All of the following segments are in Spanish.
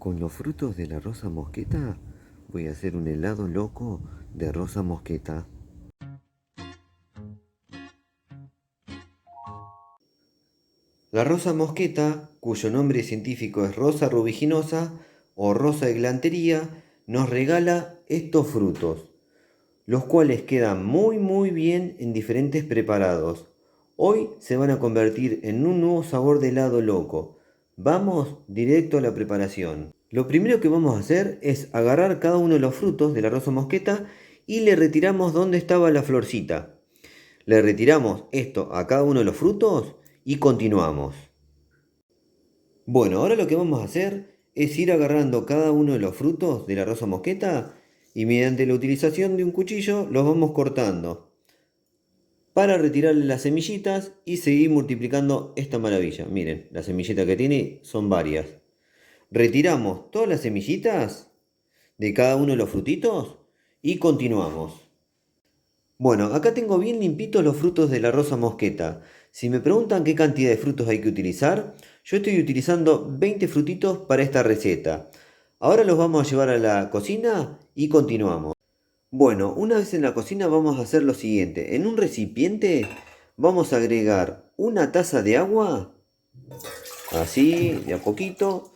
Con los frutos de la rosa mosqueta voy a hacer un helado loco de rosa mosqueta. La rosa mosqueta, cuyo nombre científico es rosa rubiginosa o rosa eglantería, nos regala estos frutos, los cuales quedan muy bien en diferentes preparados. Hoy se van a convertir en un nuevo sabor de helado loco. Vamos directo a la preparación. Lo primero que vamos a hacer es agarrar cada uno de los frutos de la rosa mosqueta y le retiramos donde estaba la florcita. Le retiramos esto a cada uno de los frutos y continuamos. Bueno, ahora lo que vamos a hacer es ir agarrando cada uno de los frutos de la rosa mosqueta y mediante la utilización de un cuchillo los vamos cortando para retirarle las semillitas y seguir multiplicando esta maravilla. Miren, las semillitas que tiene son varias. Retiramos todas las semillitas de cada uno de los frutitos y continuamos. Bueno, acá tengo bien limpitos los frutos de la rosa mosqueta. Si me preguntan qué cantidad de frutos hay que utilizar, yo estoy utilizando 20 frutitos para esta receta. Ahora los vamos a llevar a la cocina y continuamos. Bueno, una vez en la cocina vamos a hacer lo siguiente. En un recipiente vamos a agregar una taza de agua, así, de a poquito,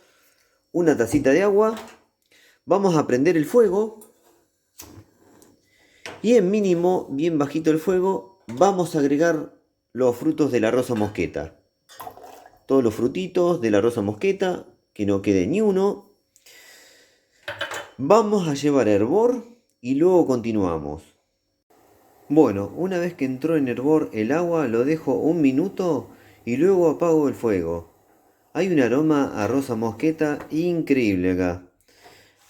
una tacita de agua. Vamos a prender el fuego y en mínimo, bien bajito el fuego, vamos a agregar los frutos de la rosa mosqueta. Todos los frutitos de la rosa mosqueta, que no quede ni uno. Vamos a llevar a hervor y luego continuamos. Bueno, una vez que entró en hervor el agua, lo dejo un minuto y luego apago el fuego. Hay un aroma a rosa mosqueta increíble acá.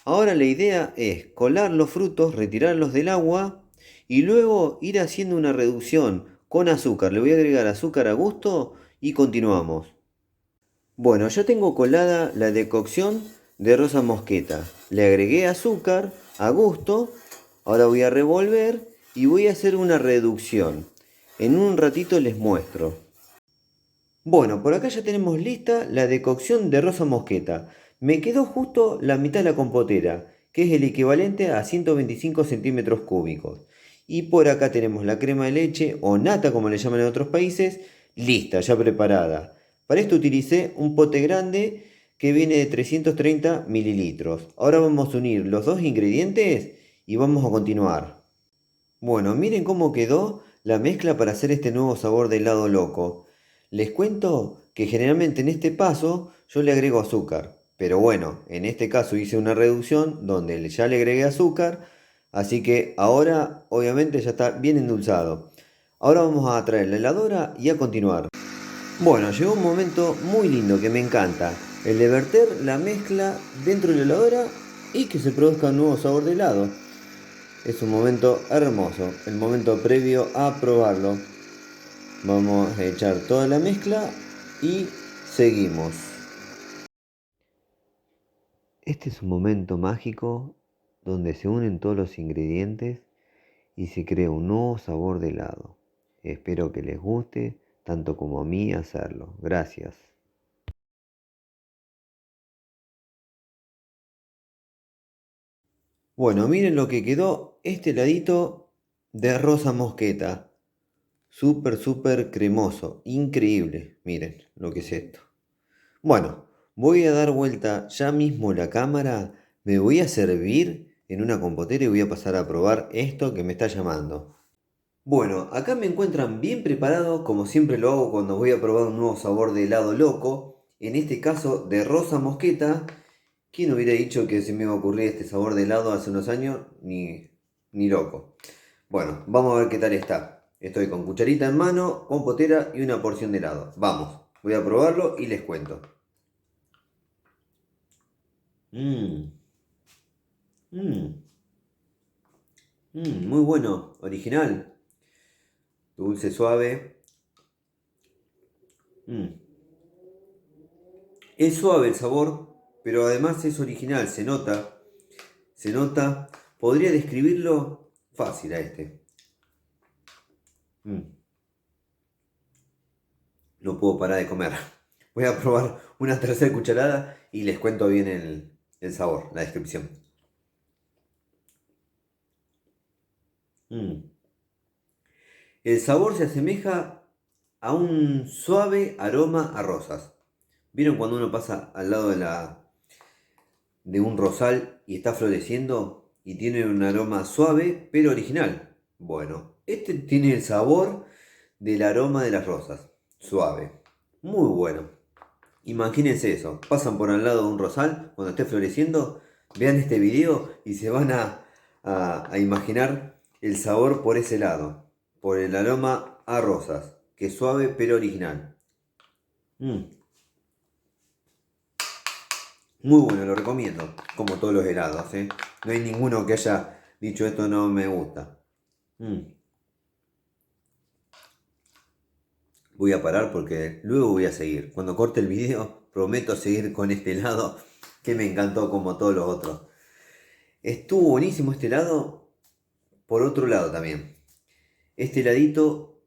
Ahora la idea es colar los frutos, retirarlos del agua y luego ir haciendo una reducción con azúcar. Le voy a agregar azúcar a gusto y continuamos. Bueno, yo tengo colada la decocción de rosa mosqueta. Le agregué azúcar a gusto. Ahora voy a revolver y voy a hacer una reducción. En un ratito les muestro. Bueno, por acá ya tenemos lista la decocción de rosa mosqueta. Me quedó justo la mitad de la compotera, que es el equivalente a 125 centímetros cúbicos. Y por acá tenemos la crema de leche o nata, como le llaman en otros países, lista, ya preparada. Para esto utilicé un pote grande que viene de 330 mililitros. Ahora vamos a unir los dos ingredientes y vamos a continuar. Bueno, miren cómo quedó la mezcla para hacer este nuevo sabor de helado loco. Les cuento que generalmente en este paso yo le agrego azúcar, pero bueno, en este caso hice una reducción donde ya le agregué azúcar, así que ahora obviamente ya está bien endulzado. Ahora vamos a traer la heladora y a continuar. Bueno, llegó un momento muy lindo que me encanta, el de verter la mezcla dentro de la heladora y que se produzca un nuevo sabor de helado. Es un momento hermoso, el momento previo a probarlo. Vamos a echar toda la mezcla y seguimos. Este es un momento mágico donde se unen todos los ingredientes y se crea un nuevo sabor de helado. Espero que les guste tanto como a mí hacerlo. Gracias. Bueno, miren lo que quedó este heladito de rosa mosqueta. Súper cremoso. Increíble. Miren lo que es esto. Bueno, voy a dar vuelta ya mismo la cámara, me voy a servir en una compotera y voy a pasar a probar esto que me está llamando. Bueno, acá me encuentran bien preparado, como siempre lo hago cuando voy a probar un nuevo sabor de helado loco, en este caso de rosa mosqueta. ¿Quién hubiera dicho que se me iba a ocurrir este sabor de helado hace unos años? Ni loco. Bueno, vamos a ver qué tal está. Estoy con cucharita en mano, compotera y una porción de helado. Vamos, voy a probarlo y les cuento. Mmm, mmm, muy bueno, original, dulce, suave. Mm. Es suave el sabor, pero además es original, se nota. Podría describirlo fácil a este. Mm. No puedo parar de comer. Voy a probar una tercera cucharada y les cuento bien el sabor, la descripción. Mm. El sabor se asemeja a un suave aroma a rosas. ¿Vieron cuando uno pasa al lado de un rosal y está floreciendo y tiene un aroma suave pero original? Bueno, este tiene el sabor del aroma de las rosas, suave, muy bueno. Imagínense eso, pasan por al lado de un rosal cuando esté floreciendo, vean este video y se van a imaginar el sabor por ese lado, por el aroma a rosas, que es suave pero original. Mm, muy bueno, lo recomiendo, como todos los helados, ¿eh? No hay ninguno que haya dicho esto no me gusta. Mm. Voy a parar porque luego voy a seguir. Cuando corte el video, prometo seguir con este helado que me encantó como todos los otros. Estuvo buenísimo este helado por otro lado también. Este heladito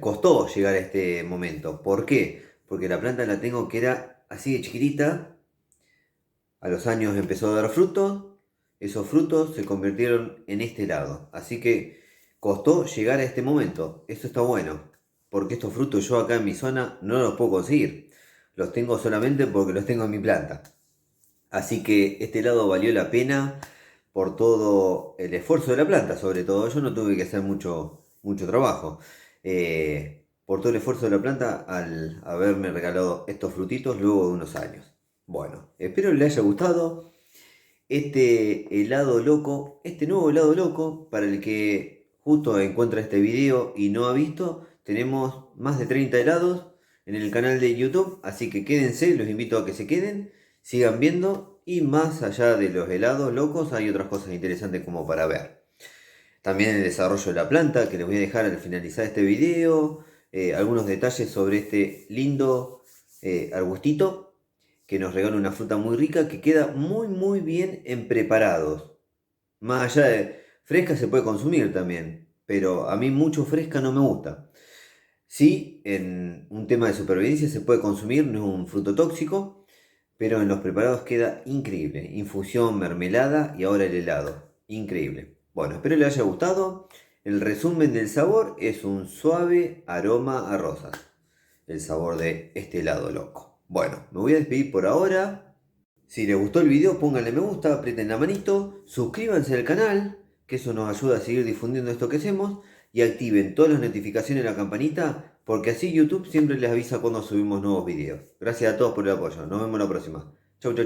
costó llegar a este momento. ¿Por qué? Porque la planta la tengo que era así de chiquitita. A los años empezó a dar frutos. Esos frutos se convirtieron en este helado. Así que costó llegar a este momento. Eso está bueno. Porque estos frutos yo acá en mi zona no los puedo conseguir. Los tengo solamente porque los tengo en mi planta. Así que este helado valió la pena por todo el esfuerzo de la planta, sobre todo. Yo no tuve que hacer mucho trabajo. Por todo el esfuerzo de la planta al haberme regalado estos frutitos luego de unos años. Bueno, espero les haya gustado este helado loco, este nuevo helado loco, para el que justo encuentra este video y no ha visto, tenemos más de 30 helados en el canal de YouTube, así que quédense, los invito a que se queden, sigan viendo y más allá de los helados locos hay otras cosas interesantes como para ver. También el desarrollo de la planta, que les voy a dejar al finalizar este video, algunos detalles sobre este lindo arbustito que nos regala una fruta muy rica que queda muy bien en preparados. Más allá de fresca se puede consumir también, pero a mí mucho fresca no me gusta. Sí, en un tema de supervivencia se puede consumir, no es un fruto tóxico, pero en los preparados queda increíble. Infusión, mermelada y ahora el helado. Increíble. Bueno, espero les haya gustado. El resumen del sabor es un suave aroma a rosas. El sabor de este helado loco. Bueno, me voy a despedir por ahora. Si les gustó el video, pónganle me gusta, aprieten la manito, suscríbanse al canal, que eso nos ayuda a seguir difundiendo esto que hacemos, y activen todas las notificaciones de la campanita, porque así YouTube siempre les avisa cuando subimos nuevos videos. Gracias a todos por el apoyo, nos vemos la próxima. Chau.